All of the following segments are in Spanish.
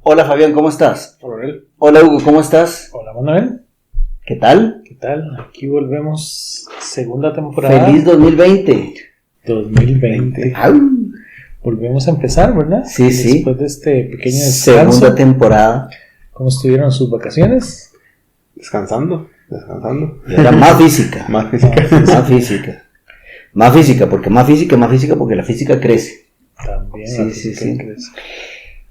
Hola Fabián, ¿cómo estás? Hola. Hola Hugo, ¿cómo estás? Hola Manuel. ¿Qué tal? ¿Qué tal? Aquí volvemos, segunda temporada. ¡Feliz 2020! 2020. ¡Au! Volvemos a empezar, ¿verdad? Sí, sí. Después de este pequeño descanso. Segunda temporada. ¿Cómo estuvieron sus vacaciones? Descansando. Y ahora más física. Más física. Más física. Más física, porque la física crece. También. Sí, la sí, física sí. crece.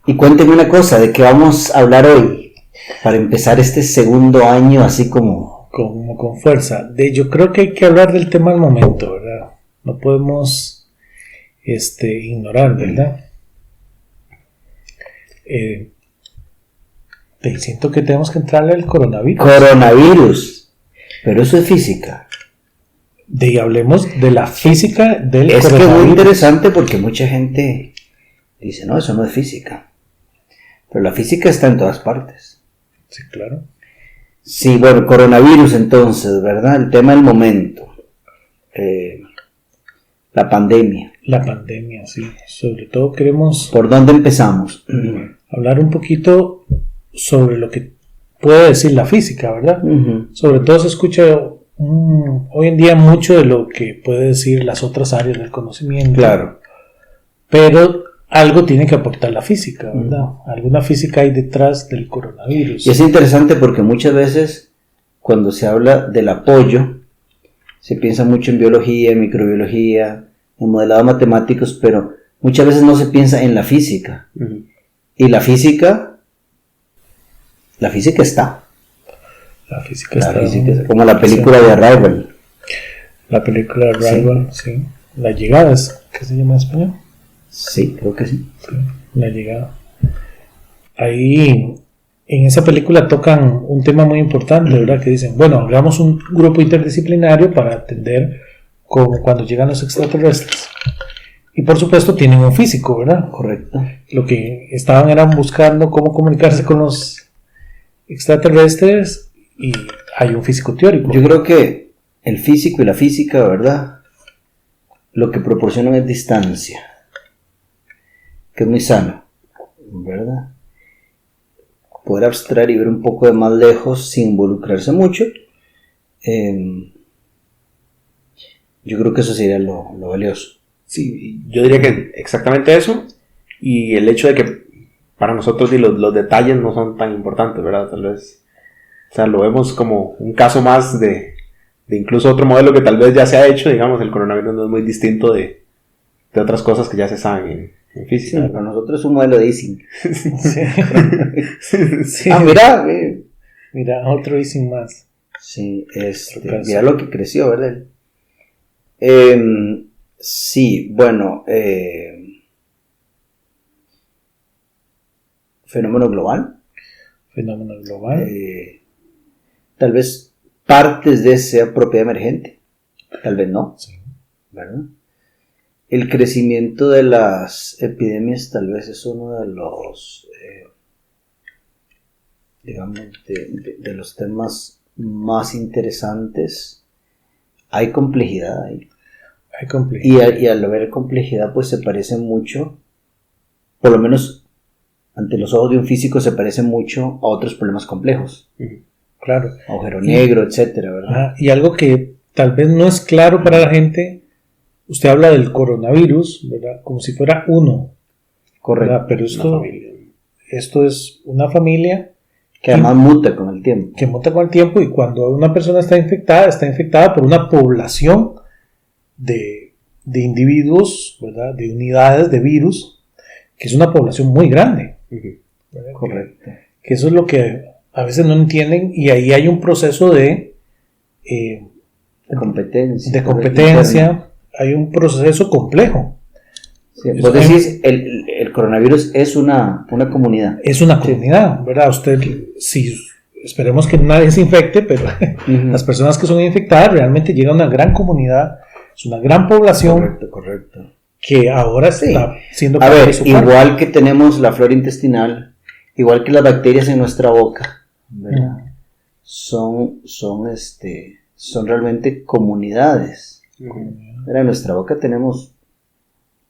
Y cuénteme una cosa, ¿de qué vamos a hablar hoy? Para empezar este segundo año así como... Con fuerza. Yo creo que hay que hablar del tema al momento, ¿verdad? No podemos ignorar, ¿verdad? Siento que tenemos que entrarle al coronavirus. Coronavirus. Pero eso es física. Hablemos de la física del Es que coronavirus. es muy interesante porque mucha gente dice, no, eso no es física. Pero la física está en todas partes. Sí, claro. Sí, bueno, coronavirus entonces, ¿verdad? El tema del momento. La pandemia. La pandemia, sí. Sobre todo queremos ¿Por dónde empezamos? hablar un poquito sobre lo que puede decir la física, ¿verdad? Uh-huh. Sobre todo se escucha hoy en día mucho de lo que puede decir las otras áreas del conocimiento. Claro. Pero algo tiene que aportar la física, ¿verdad? Alguna física hay detrás del coronavirus. Y es interesante porque muchas veces cuando se habla del apoyo, se piensa mucho en biología, en microbiología, en modelados matemáticos, pero muchas veces no se piensa en la física. Uh-huh. Y la física está. La física está. Como la película de Arrival. La película de Arrival, sí. La llegada, ¿qué se llama en español? Sí, creo que sí. Sí, la llegada. Ahí, en esa película tocan un tema muy importante, ¿verdad? Que dicen, bueno, hagamos un grupo interdisciplinario para atender como cuando llegan los extraterrestres. Y por supuesto tienen un físico, ¿verdad? Correcto. Lo que estaban eran buscando cómo comunicarse con los extraterrestres y hay un físico teórico. Yo creo que el físico y la física, ¿verdad? Lo que proporcionan es distancia, que es muy sano, ¿verdad? Poder abstraer y ver un poco de más lejos sin involucrarse mucho. Yo creo que eso sería lo valioso. Sí, yo diría que exactamente eso, y el hecho de que para nosotros los detalles no son tan importantes, ¿verdad? Tal vez, o sea, lo vemos como un caso más de incluso otro modelo que tal vez ya se ha hecho, digamos, el coronavirus no es muy distinto de otras cosas que ya se saben en física. Sí, para nosotros es un modelo de Ising. Sí. Sí. Ah, mira. Mira, otro Ising más. Sí, mira lo que creció, ¿verdad? Sí, bueno, fenómeno global. Tal vez partes de esa sea propiedad emergente, tal vez no, sí. ¿Verdad? El crecimiento de las epidemias tal vez es uno de los, digamos, de los temas más interesantes. Hay complejidad ahí. Y al haber complejidad, pues se parece mucho, por lo menos ante los ojos de un físico, se parece mucho a otros problemas complejos. Claro. Agujero negro, etcétera, ¿verdad? Y algo que tal vez no es claro para la gente, usted habla del coronavirus, ¿verdad? Como si fuera uno. Correcto. ¿Verdad? Pero esto es una familia que además muta con el tiempo. Que muta con el tiempo, y cuando una persona está infectada por una población de individuos, ¿verdad? De unidades de virus, que es una población muy grande. ¿Verdad? Correcto. Que eso es lo que a veces no entienden, y ahí hay un proceso de competencia, hay un proceso complejo. Sí, vos decís, el coronavirus es una comunidad. Es una comunidad, ¿verdad? Usted, si esperemos que nadie se infecte, pero las personas que son infectadas realmente llegan a una gran comunidad, es una gran población. Correcto. Que ahora está siendo a ver, igual que tenemos la flora intestinal, igual que las bacterias en nuestra boca, ¿verdad? Son realmente comunidades. En nuestra boca tenemos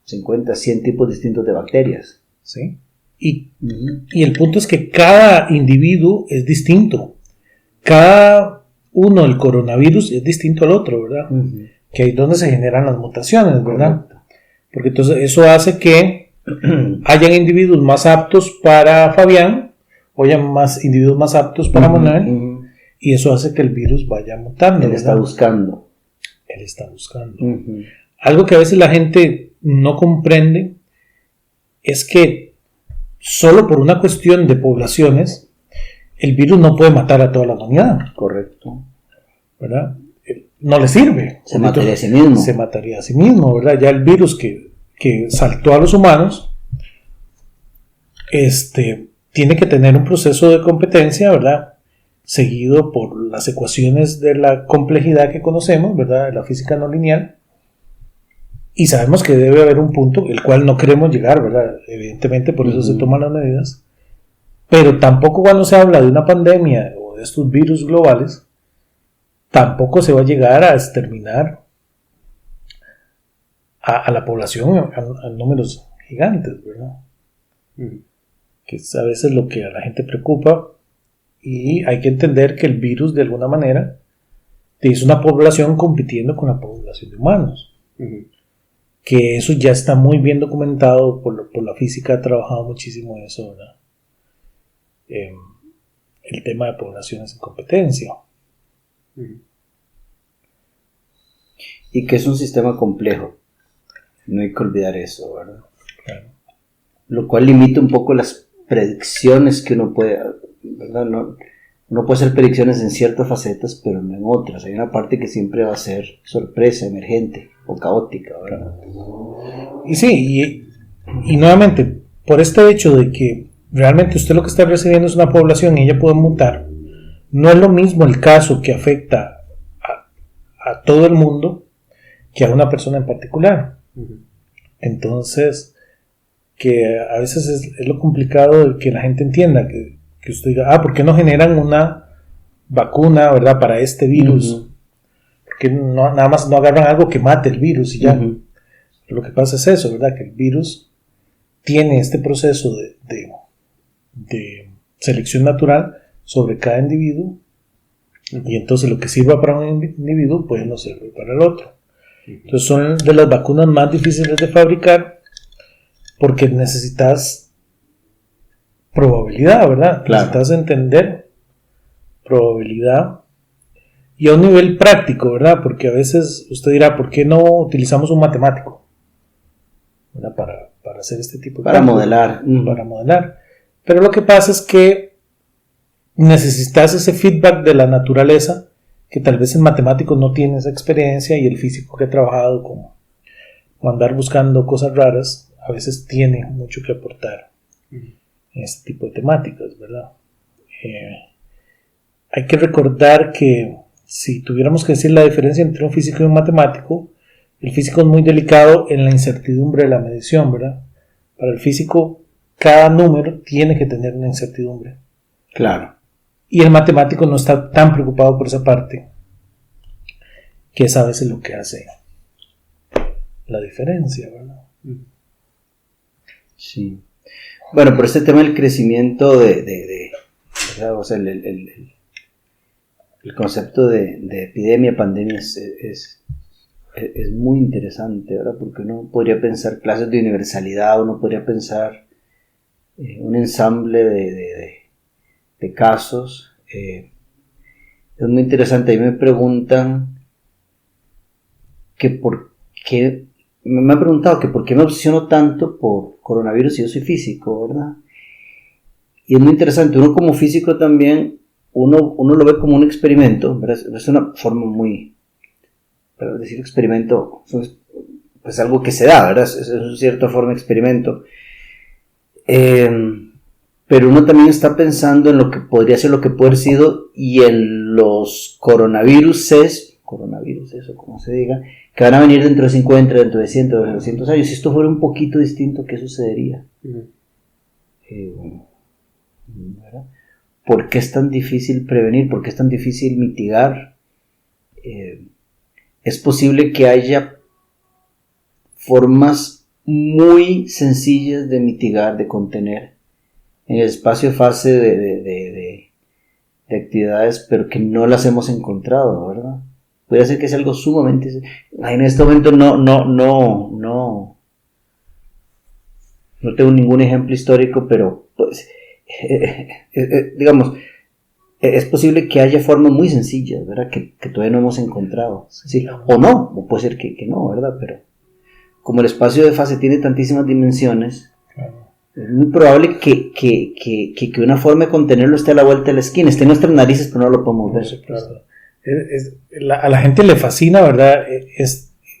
50, 100 tipos distintos de bacterias. Sí. Y el punto es que cada individuo es distinto. Cada uno del coronavirus es distinto al otro, ¿verdad? Que ahí es donde se generan las mutaciones, ¿verdad? Correcto. Porque entonces eso hace que hayan individuos más aptos para Fabián, o hayan más individuos más aptos para Manuel, y eso hace que el virus vaya mutando. Él está buscando. Él está buscando. Algo que a veces la gente no comprende es que solo por una cuestión de poblaciones, el virus no puede matar a toda la humanidad. Correcto. ¿Verdad? No le sirve. Se mataría a sí mismo. Se mataría a sí mismo, ¿verdad? Ya el virus que saltó a los humanos, tiene que tener un proceso de competencia, ¿verdad? Seguido por las ecuaciones de la complejidad que conocemos, ¿verdad? De la física no lineal. Y sabemos que debe haber un punto el cual no queremos llegar, ¿verdad? Evidentemente, por eso se toman las medidas. Pero tampoco cuando se habla de una pandemia o de estos virus globales, tampoco se va a llegar a exterminar a la población a números gigantes, ¿verdad? Que es a veces lo que a la gente preocupa, y hay que entender que el virus de alguna manera es una población compitiendo con la población de humanos. Que eso ya está muy bien documentado por la física, ha trabajado muchísimo en eso, ¿verdad? El tema de poblaciones en competencia. Y que es un sistema complejo, no hay que olvidar eso, ¿verdad? Claro. Lo cual limita un poco las predicciones que uno puede, ¿verdad? Uno puede hacer predicciones en ciertas facetas, pero no en otras. Hay una parte que siempre va a ser sorpresa, emergente o caótica, ¿verdad? Y sí, y nuevamente, por este hecho de que realmente usted lo que está recibiendo es una población y ella puede mutar, no es lo mismo el caso que afecta a todo el mundo que a una persona en particular. Entonces, que a veces es lo complicado de que la gente entienda, que usted diga, ¿por qué no generan una vacuna, ¿verdad?, para este virus? Porque nada más no agarran algo que mate el virus y ya. Lo que pasa es eso, ¿verdad?, que el virus tiene este proceso de selección natural sobre cada individuo, y entonces lo que sirva para un individuo puede no servir para el otro. Entonces son de las vacunas más difíciles de fabricar, porque necesitas probabilidad, ¿verdad? Claro. Necesitas entender probabilidad, y a un nivel práctico, ¿verdad? Porque a veces usted dirá, ¿por qué no utilizamos un matemático, ¿verdad?, para hacer este tipo de para cálculos? modelar. Para modelar. Pero lo que pasa es que necesitas ese feedback de la naturaleza, que tal vez el matemático no tiene esa experiencia, y el físico que ha trabajado con andar buscando cosas raras a veces tiene mucho que aportar en este tipo de temáticas, ¿verdad? Hay que recordar que si tuviéramos que decir la diferencia entre un físico y un matemático, el físico es muy delicado en la incertidumbre de la medición, ¿verdad? Para el físico, cada número tiene que tener una incertidumbre. Claro. Y el matemático no está tan preocupado por esa parte, que es a veces lo que hace la diferencia, ¿verdad? Sí. Bueno, por este tema del crecimiento ¿verdad? O sea, el concepto de epidemia, pandemia es muy interesante, ¿verdad? Porque uno podría pensar clases de universalidad, uno podría pensar un ensamble de casos. Es muy interesante. A mí me preguntan me han preguntado que por qué me obsesiono tanto por coronavirus si yo soy físico, ¿verdad? Y es muy interesante. Uno como físico también, uno lo ve como un experimento, ¿verdad? Es una forma muy, para decir experimento, pues algo que se da, ¿verdad? Es una cierta forma de experimento. Pero uno también está pensando en lo que podría ser, lo que puede haber sido, y en los coronavirus, o como se diga, que van a venir dentro de 50, dentro de 100, dentro de 200 años. Si esto fuera un poquito distinto, ¿qué sucedería? ¿Verdad? ¿Por qué es tan difícil prevenir? ¿Por qué es tan difícil mitigar? Es posible que haya formas muy sencillas de mitigar, de contener, en el espacio-fase de actividades, pero que no las hemos encontrado, ¿verdad? Puede ser que sea algo sumamente... En este momento no tengo ningún ejemplo histórico, pero pues, digamos, es posible que haya formas muy sencillas, ¿verdad? Que todavía no hemos encontrado, ¿sí? O no, o puede ser que no, ¿verdad? Pero como el espacio de fase tiene tantísimas dimensiones, es muy probable que una forma de contenerlo esté a la vuelta de la esquina, esté en nuestras narices, pero no lo podemos ver. Claro. A la gente le fascina, ¿verdad?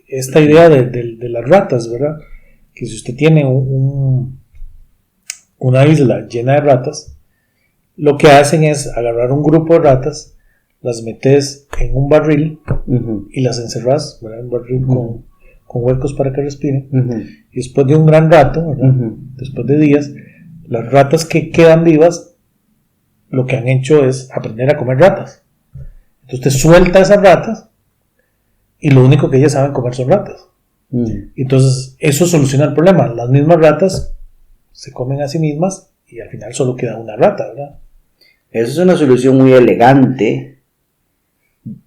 Esta idea de las ratas, ¿verdad? Que si usted tiene una isla llena de ratas, lo que hacen es agarrar un grupo de ratas, las metes en un barril y las encerras, ¿verdad? Un barril con huecos para que respiren. Y después de un gran rato, ¿verdad? Después de días, las ratas que quedan vivas, lo que han hecho es aprender a comer ratas. Entonces usted suelta esas ratas y lo único que ellas saben comer son ratas. Entonces eso soluciona el problema. Las mismas ratas se comen a sí mismas y al final solo queda una rata, ¿verdad? Eso es una solución muy elegante.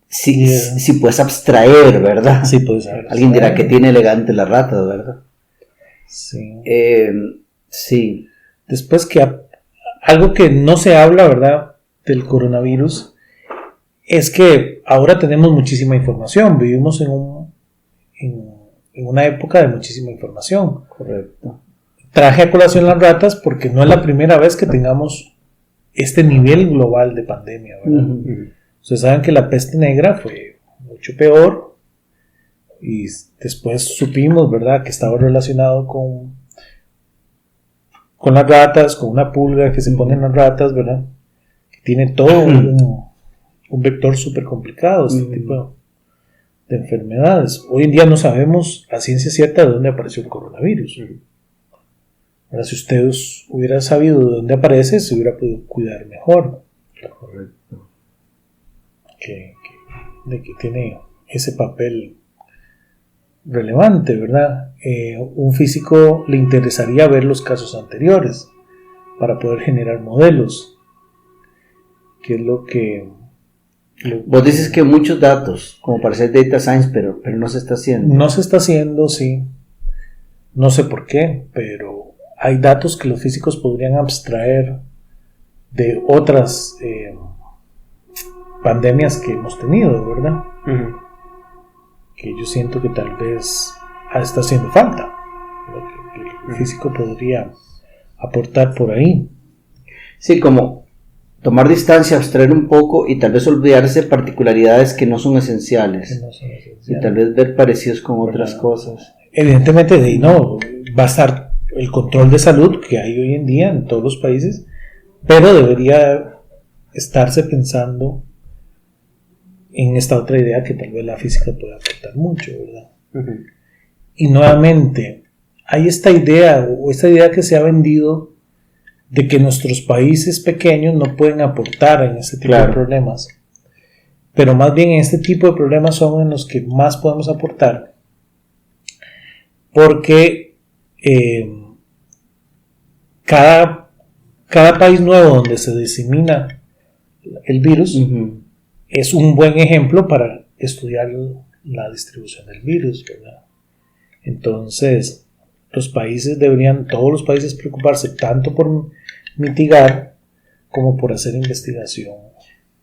Si puedes abstraer, ¿verdad? Sí, puedes abstraer. Alguien dirá que tiene elegante la rata, ¿verdad? Sí. Sí. Después algo que no se habla, ¿verdad? Del coronavirus es que ahora tenemos muchísima información. Vivimos en una época de muchísima información. Correcto. Traje a colación las ratas porque no es la primera vez que tengamos este nivel global de pandemia, ¿verdad? Ustedes saben que la peste negra fue mucho peor y después supimos, ¿verdad?, que estaba relacionado con las ratas, con una pulga que se pone en las ratas, ¿verdad? Que tiene todo un vector súper complicado, este tipo de enfermedades. Hoy en día no sabemos a ciencia cierta de dónde apareció el coronavirus. Ahora, si usted hubiera sabido de dónde aparece, se hubiera podido cuidar mejor. Correcto. De que tiene ese papel relevante, ¿verdad? Un físico le interesaría ver los casos anteriores para poder generar modelos, que es lo que... Vos dices que muchos datos, como para hacer data science, pero no se está haciendo. No se está haciendo, sí. No sé por qué, pero hay datos que los físicos podrían abstraer de otras pandemias que hemos tenido, ¿verdad? Que yo siento que tal vez está haciendo falta, que el físico podría aportar por ahí. Sí, como tomar distancia, abstraer un poco y tal vez olvidarse de particularidades que no son esenciales. Y tal vez ver parecidos con otras cosas. Evidentemente, no va a estar el control de salud que hay hoy en día en todos los países, pero debería estarse pensando en esta otra idea que tal vez la física puede aportar mucho, ¿verdad? Y nuevamente, hay esta idea que se ha vendido de que nuestros países pequeños no pueden aportar en este tipo de problemas, pero más bien en este tipo de problemas son en los que más podemos aportar, porque cada país nuevo donde se disemina el virus es un buen ejemplo para estudiar la distribución del virus, ¿verdad? Entonces, todos los países preocuparse tanto por mitigar como por hacer investigación.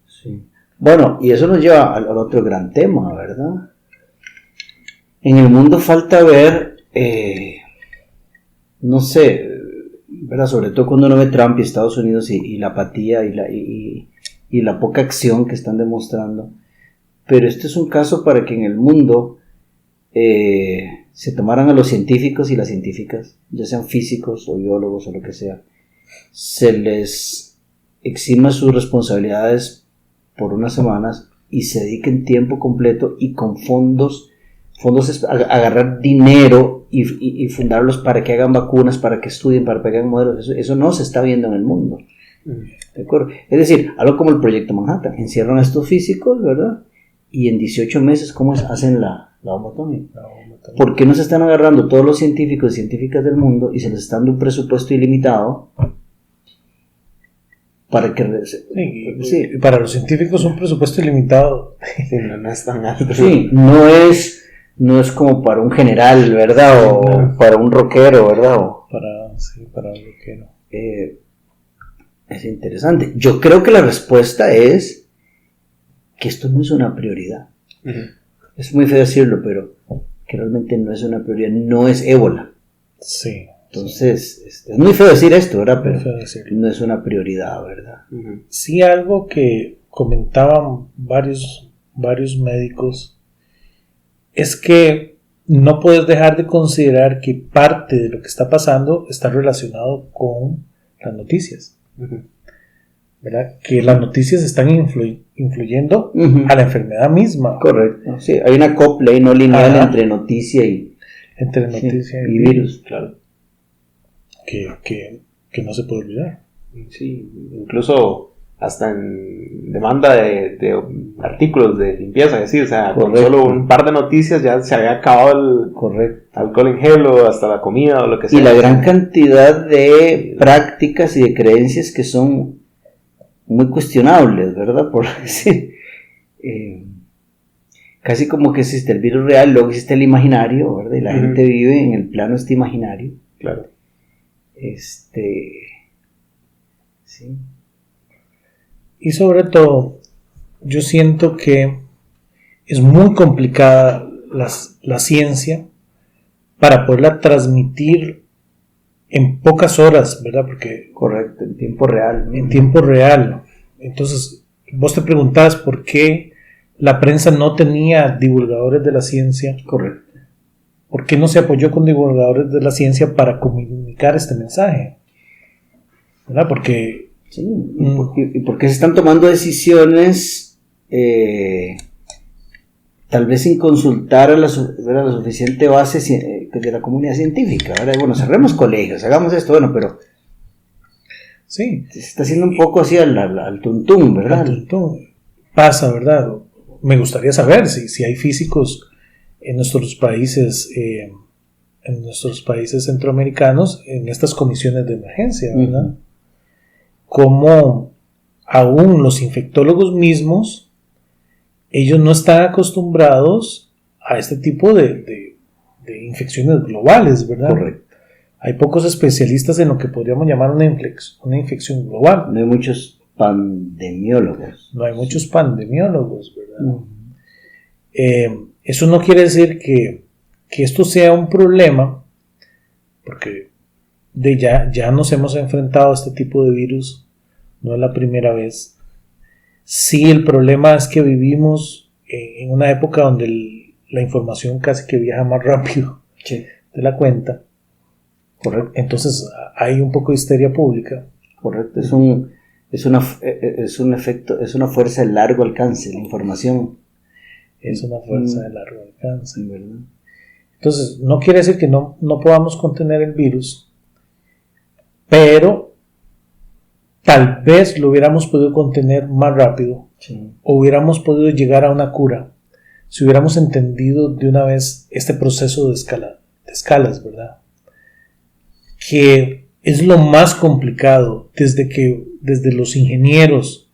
Sí. Bueno, y eso nos lleva al otro gran tema, ¿verdad? En el mundo falta ver, no sé, ¿verdad? Sobre todo cuando uno ve Trump y Estados Unidos y la apatía y la poca acción que están demostrando. Pero este es un caso para que en el mundo se tomaran a los científicos y las científicas, ya sean físicos o biólogos o lo que sea, se les exima sus responsabilidades por unas semanas y se dediquen tiempo completo y con fondos agarrar dinero y fundarlos para que hagan vacunas, para que estudien, para que hagan modelos. Eso no se está viendo en el mundo. ¿De acuerdo? Es decir, algo como el proyecto Manhattan, encierran a estos físicos, ¿verdad? Y en 18 meses, ¿cómo hacen la bomba atómica? ¿Por qué no se están agarrando todos los científicos y científicas del mundo y se les está dando un presupuesto ilimitado para que... Sí, para los científicos un presupuesto ilimitado. Sí, no es tan alto. Sí, no es como para un general, ¿verdad? O para un rockero, ¿verdad? Para un rockero. Es interesante. Yo creo que la respuesta es que esto no es una prioridad. Uh-huh. Es muy feo decirlo, pero que realmente no es una prioridad, no es ébola. Sí. Entonces, es muy feo decir esto, ¿verdad? Pero no es una prioridad, ¿verdad? Uh-huh. Sí, algo que comentaban varios médicos es que no puedes dejar de considerar que parte de lo que está pasando está relacionado con las noticias. Uh-huh. ¿Verdad? Que las noticias están influyendo uh-huh. a la enfermedad misma. Correcto. Sí, hay una copla no lineal entre noticia y virus, claro. Que no se puede olvidar. Sí, incluso hasta en demanda de artículos de limpieza, es decir, o sea, con solo un par de noticias ya se había acabado el alcohol en gel o hasta la comida o lo que sea. Y la gran cantidad de prácticas y de creencias que son muy cuestionables, ¿verdad? Por decir, casi como que existe el virus real, luego existe el imaginario, ¿verdad? Y la uh-huh. gente vive en el plano imaginario. Claro. Sí. Y sobre todo, yo siento que es muy complicada la ciencia para poderla transmitir en pocas horas, ¿verdad? Porque... Correcto, en tiempo real. En tiempo real. Entonces, vos te preguntabas por qué la prensa no tenía divulgadores de la ciencia. Correcto. ¿Por qué no se apoyó con divulgadores de la ciencia para comunicar este mensaje? ¿Verdad? Porque... Sí, ¿y por qué se están tomando decisiones tal vez sin consultar a la suficiente base de la comunidad científica? ¿Verdad? Bueno, cerremos colegios, hagamos esto, bueno, pero sí, se está haciendo un poco así al tuntún, ¿verdad? Al tuntún. Pasa, ¿verdad? Me gustaría saber si hay físicos en nuestros países centroamericanos en estas comisiones de emergencia, ¿verdad? Uh-huh. Como aún los infectólogos mismos, ellos no están acostumbrados a este tipo de infecciones globales, ¿verdad? Correcto. Hay pocos especialistas en lo que podríamos llamar una infección global. No hay muchos pandemiólogos. No hay muchos pandemiólogos, ¿verdad? Uh-huh. Eso no quiere decir que esto sea un problema, porque ya nos hemos enfrentado a este tipo de virus, no es la primera vez. Sí, el problema es que vivimos en una época donde la información casi que viaja más rápido sí. de la cuenta. Correcto. Entonces hay un poco de histeria pública. Correcto, es un efecto, es una fuerza de largo alcance, la información. Es una fuerza de largo alcance, ¿verdad? Entonces, no quiere decir que no podamos contener el virus, pero tal vez lo hubiéramos podido contener más rápido, sí. O hubiéramos podido llegar a una cura si hubiéramos entendido de una vez este proceso de escalas, ¿verdad? Que es lo más complicado, desde los ingenieros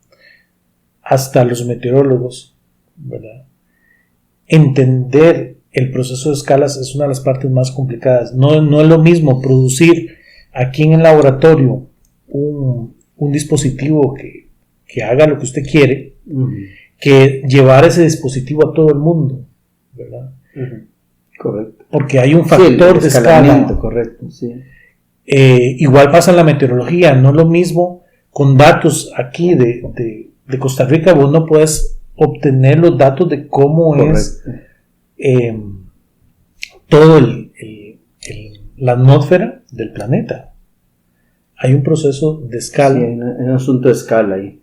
hasta los meteorólogos, ¿verdad? Entender el proceso de escalas es una de las partes más complicadas. No es lo mismo producir aquí en el laboratorio un dispositivo que haga lo que usted quiere, uh-huh. que llevar ese dispositivo a todo el mundo, ¿verdad? Uh-huh. Correcto. Porque hay un factor de escala. Correcto, sí. Igual pasa en la meteorología, no es lo mismo con datos aquí de Costa Rica, vos no puedes obtener los datos de cómo correcto. Es todo la atmósfera del planeta. Hay un proceso de escala. Sí, hay un asunto de escala ahí.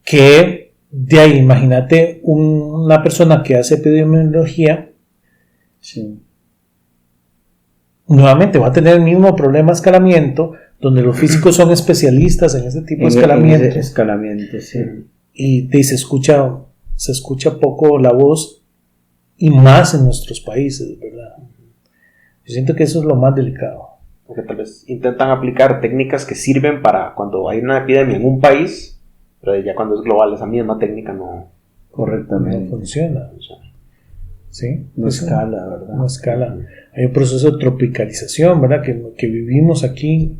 Que de ahí, imagínate una persona que hace epidemiología. Sí. Nuevamente va a tener el mismo problema de escalamiento, donde los físicos son especialistas en este tipo de escalamiento. En ese escalamiento, sí. Y se escucha poco la voz, y más en nuestros países, ¿verdad? Yo siento que eso es lo más delicado. Porque tal vez intentan aplicar técnicas que sirven para cuando hay una epidemia en un país, pero ya cuando es global esa misma técnica no... Correctamente. No funciona. ¿Sí? No escala, ¿verdad? No escala. Hay un proceso de tropicalización, ¿verdad? Que vivimos aquí,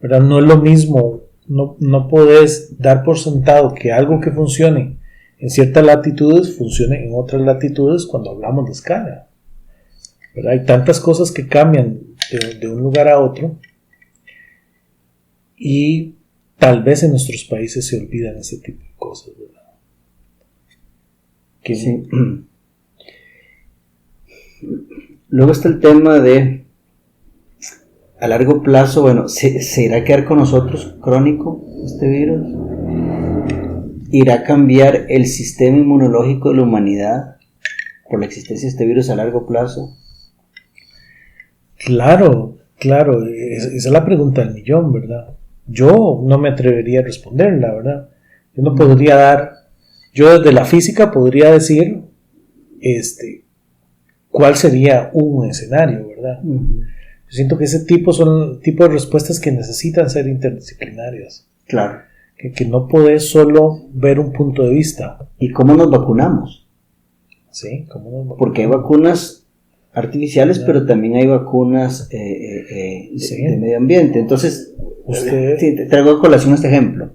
¿verdad? No es lo mismo, no podés dar por sentado que algo que funcione en ciertas latitudes funcione en otras latitudes cuando hablamos de escala, ¿verdad? Hay tantas cosas que cambian de un lugar a otro y tal vez en nuestros países se olvidan ese tipo de cosas, ¿verdad? Que sí. Luego está el tema de a largo plazo, bueno, ¿se irá a quedar con nosotros crónico este virus? ¿Irá a cambiar el sistema inmunológico de la humanidad por la existencia de este virus a largo plazo? Claro, esa es la pregunta del millón, ¿verdad? Yo no me atrevería a responderla, ¿verdad? Yo no podría dar, yo desde la física podría decir, cuál sería un escenario, ¿verdad? Uh-huh. Yo siento que ese tipo son el tipo de respuestas que necesitan ser interdisciplinarias. Claro. Que no podés solo ver un punto de vista. ¿Y cómo nos vacunamos? Sí, ¿cómo nos vacunamos? Porque hay vacunas artificiales, pero también hay vacunas de medio ambiente. Entonces, te traigo a colación este ejemplo.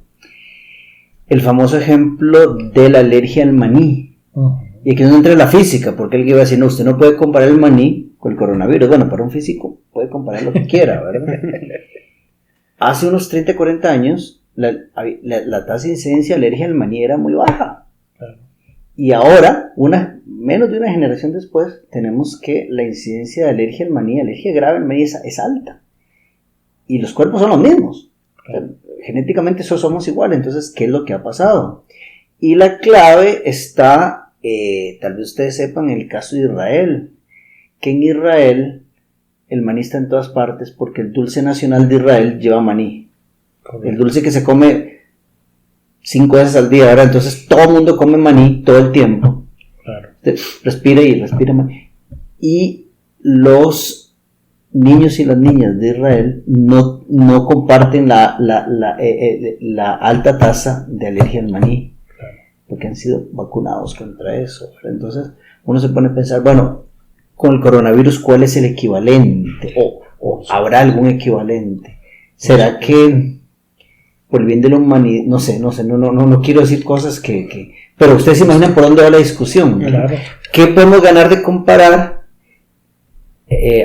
El famoso ejemplo de la alergia al maní. Uh-huh. Y aquí no entra la física, porque él iba a decir, no, usted no puede comparar el maní con el coronavirus. Bueno, para un físico puede comparar lo que quiera, ¿verdad? Hace unos 30, 40 años, la tasa de incidencia de alergia al maní era muy baja. Claro. Y ahora, menos de una generación después, tenemos que la incidencia de alergia al maní, alergia grave al maní es alta. Y los cuerpos son los mismos. Claro. O sea, genéticamente somos iguales. Entonces, ¿qué es lo que ha pasado? Y la clave está... tal vez ustedes sepan el caso de Israel, que en Israel el maní está en todas partes porque el dulce nacional de Israel lleva maní. Correcto. El dulce que se come 5 veces al día, ¿verdad? Entonces todo el mundo come maní todo el tiempo. Claro. Respira maní. Y los niños y las niñas de Israel no comparten la alta tasa de alergia al maní, porque han sido vacunados contra eso. Entonces uno se pone a pensar, bueno, con el coronavirus, ¿cuál es el equivalente? ¿O habrá algún equivalente? ¿Será que por el bien de la humanidad? No sé, no quiero decir cosas que pero ustedes se imaginan por dónde va la discusión. Claro. ¿Qué podemos ganar de comparar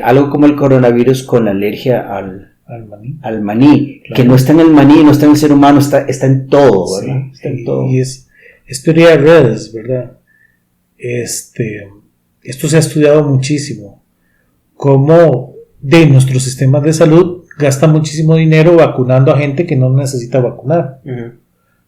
algo como el coronavirus con la alergia al maní? Claro. Que no está en el maní, no está en el ser humano, está en todo, ¿verdad? Sí, está en todo. Y es teoría de redes, ¿verdad? Esto se ha estudiado muchísimo. Cómo de nuestros sistemas de salud gastan muchísimo dinero vacunando a gente que no necesita vacunar, uh-huh.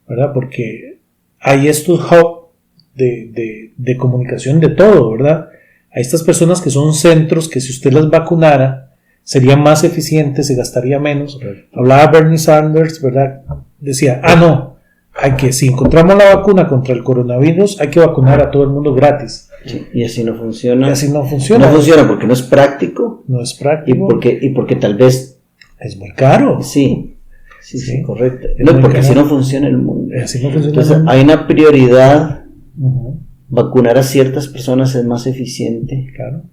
¿verdad? Porque hay estos hubs de comunicación de todo, ¿verdad? Hay estas personas que son centros que si usted las vacunara serían más eficientes, se gastaría menos. Correcto. Hablaba Bernie Sanders, ¿verdad? Decía, no. Si encontramos la vacuna contra el coronavirus, hay que vacunar a todo el mundo gratis. Sí, y así no funciona. No funciona porque no es práctico. No es práctico. Y porque tal vez... es muy caro. Sí, correcto. No, porque así no funciona el mundo. Así no funciona. Entonces hay una prioridad. Uh-huh. Vacunar a ciertas personas es más eficiente. Claro.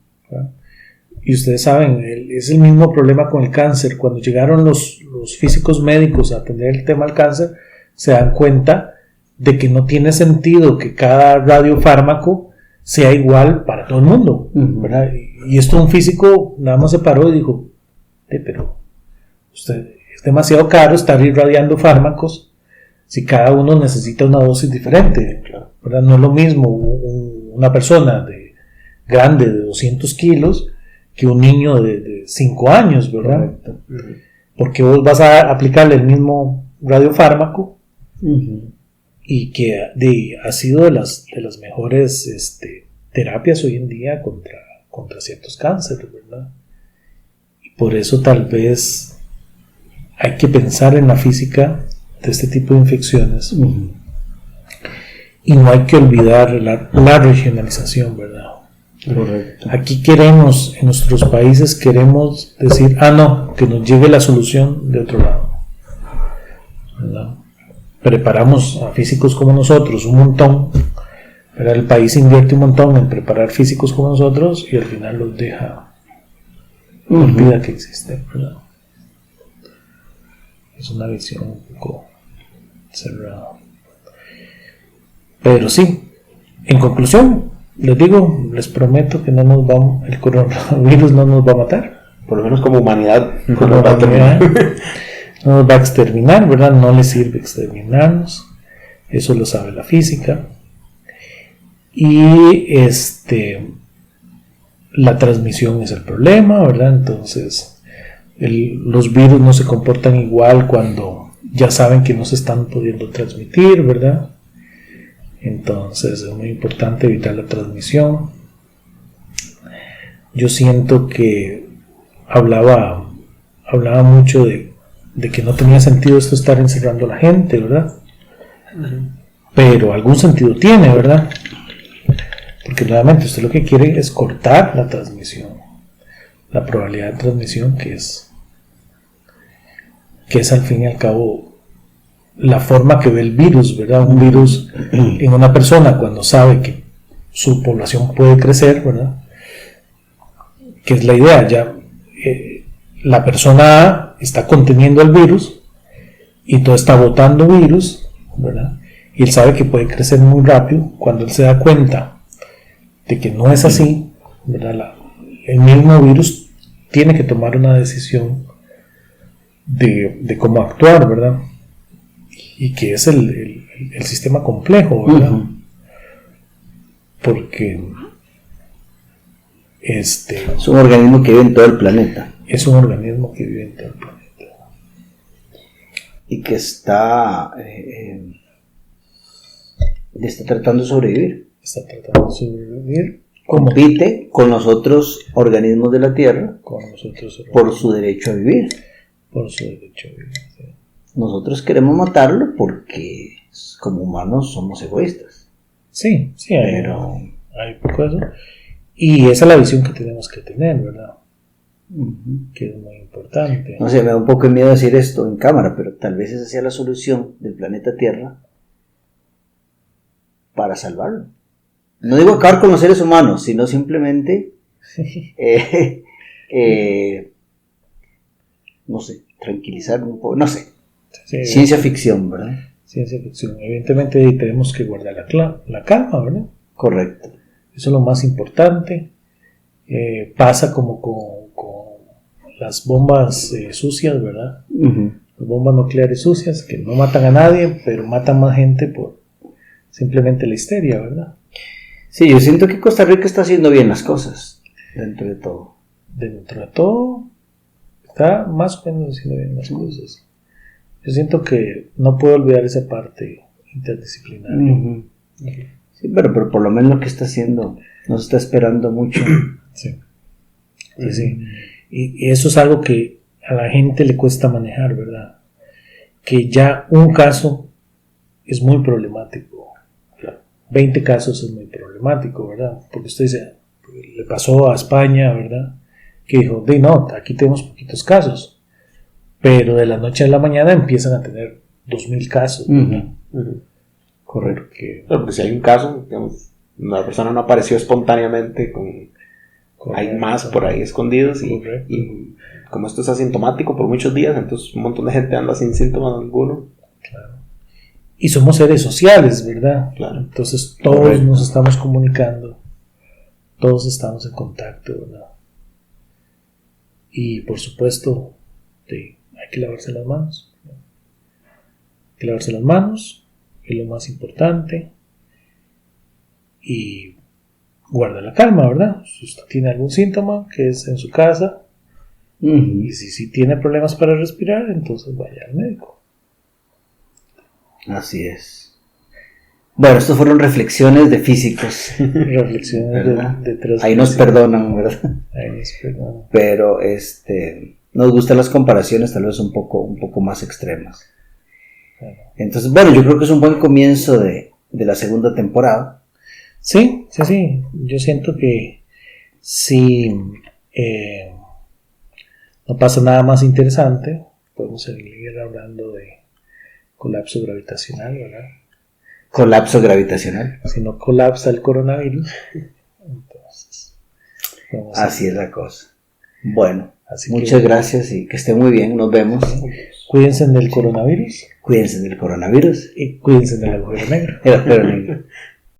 Y ustedes saben, es el mismo problema con el cáncer. Cuando llegaron los físicos médicos a atender el tema del cáncer, se dan cuenta de que no tiene sentido que cada radiofármaco sea igual para todo el mundo, ¿verdad? Y esto un físico nada más se paró y dijo, pero usted, es demasiado caro estar irradiando fármacos si cada uno necesita una dosis diferente, ¿verdad? No es lo mismo una persona grande de 200 kilos que un niño de 5 años, ¿verdad? Correcto. Porque vos vas a aplicarle el mismo radiofármaco. Uh-huh. Y que ha sido de las mejores terapias hoy en día contra ciertos cánceres, ¿verdad? Y por eso tal vez hay que pensar en la física de este tipo de infecciones. Uh-huh. Y no hay que olvidar la regionalización, ¿verdad? Correcto. Aquí queremos, en nuestros países queremos decir, no, que nos llegue la solución de otro lado, ¿verdad? Preparamos a físicos como nosotros un montón, pero el país invierte un montón en preparar físicos como nosotros y al final los deja, olvida que existen, ¿verdad? Es una visión un poco cerrada. Pero sí, en conclusión, les digo, les prometo que el coronavirus no nos va a matar. Por lo menos como humanidad. No nos va a exterminar, ¿verdad? No le sirve exterminarnos. Eso lo sabe la física. Y la transmisión es el problema, ¿verdad? Entonces, los virus no se comportan igual cuando ya saben que no se están pudiendo transmitir, ¿verdad? Entonces es muy importante evitar la transmisión. Yo siento que hablaba mucho de que no tenía sentido esto estar encerrando a la gente, ¿verdad? Pero algún sentido tiene, ¿verdad? Porque nuevamente usted lo que quiere es cortar la transmisión, la probabilidad de transmisión que es al fin y al cabo la forma que ve el virus, ¿verdad? Un virus en una persona cuando sabe que su población puede crecer, ¿verdad? Que es la idea, ya la persona A está conteniendo el virus y todo está botando virus, ¿verdad? Y él sabe que puede crecer muy rápido. Cuando él se da cuenta de que no es así, ¿verdad? El mismo virus tiene que tomar una decisión de cómo actuar, ¿verdad? Y que es el sistema complejo, ¿verdad? Porque es un organismo que vive en todo el planeta. Es un organismo que vive en todo el planeta. Y que está tratando de sobrevivir. Está tratando de sobrevivir. Compite con los otros organismos de la Tierra por su derecho a vivir. Por su derecho a vivir, sí. Nosotros queremos matarlo porque como humanos somos egoístas. Sí, hay poco eso. Y esa es la visión que tenemos que tener, ¿verdad? Que es muy importante. No sé, me da un poco de miedo decir esto en cámara, pero tal vez esa sea la solución del planeta Tierra para salvarlo. No digo acabar con los seres humanos, sino simplemente no sé, tranquilizar un poco, no sé. Sí, ciencia ficción, ¿verdad? Ciencia ficción. Evidentemente tenemos que guardar la calma, ¿verdad? Correcto. Eso es lo más importante. Pasa como con las bombas sucias, ¿verdad? Las bombas nucleares sucias que no matan a nadie, pero matan más gente por simplemente la histeria, ¿verdad? Sí, yo siento que Costa Rica está haciendo bien las cosas, dentro de todo. Dentro de todo, está más o menos haciendo bien las cosas. Yo siento que no puedo olvidar esa parte interdisciplinaria. Sí, pero por lo menos lo que está haciendo nos está esperando mucho. Sí. Y eso es algo que a la gente le cuesta manejar, ¿verdad? Que ya un caso es muy problemático. 20 casos es muy problemático, ¿verdad? Porque usted dice, le pasó a España, ¿verdad? Que dijo, no, aquí tenemos poquitos casos. Pero de la noche a la mañana empiezan a tener 2,000 casos. Correcto. Porque si hay un caso, digamos, una persona no apareció espontáneamente, hay más por ahí escondidos y como esto es asintomático por muchos días, entonces un montón de gente anda sin síntomas alguno. Claro. Y somos seres sociales, ¿verdad? Claro. Entonces todos nos estamos comunicando, todos estamos en contacto, ¿verdad? Y por supuesto, hay que lavarse las manos. Hay que lavarse las manos, es lo más importante. Y guarda la calma, ¿verdad? Si usted tiene algún síntoma, que es en su casa. Y si tiene problemas para respirar, entonces vaya al médico. Así es. Bueno, estas fueron reflexiones de físicos. Reflexiones de ahí nos perdonan, ¿verdad? Ahí nos perdonan. Pero nos gustan las comparaciones tal vez un poco más extremas. Claro. Entonces, bueno, yo creo que es un buen comienzo de la segunda temporada. Sí. Yo siento que Si no pasa nada más interesante, podemos seguir hablando de colapso gravitacional, ¿verdad? Colapso gravitacional. Si no colapsa el coronavirus, entonces así es la cosa. Bueno, muchas gracias y que estén muy bien. Nos vemos. Cuídense del coronavirus. Cuídense del coronavirus. Y cuídense del agujero negro. El agujero negro.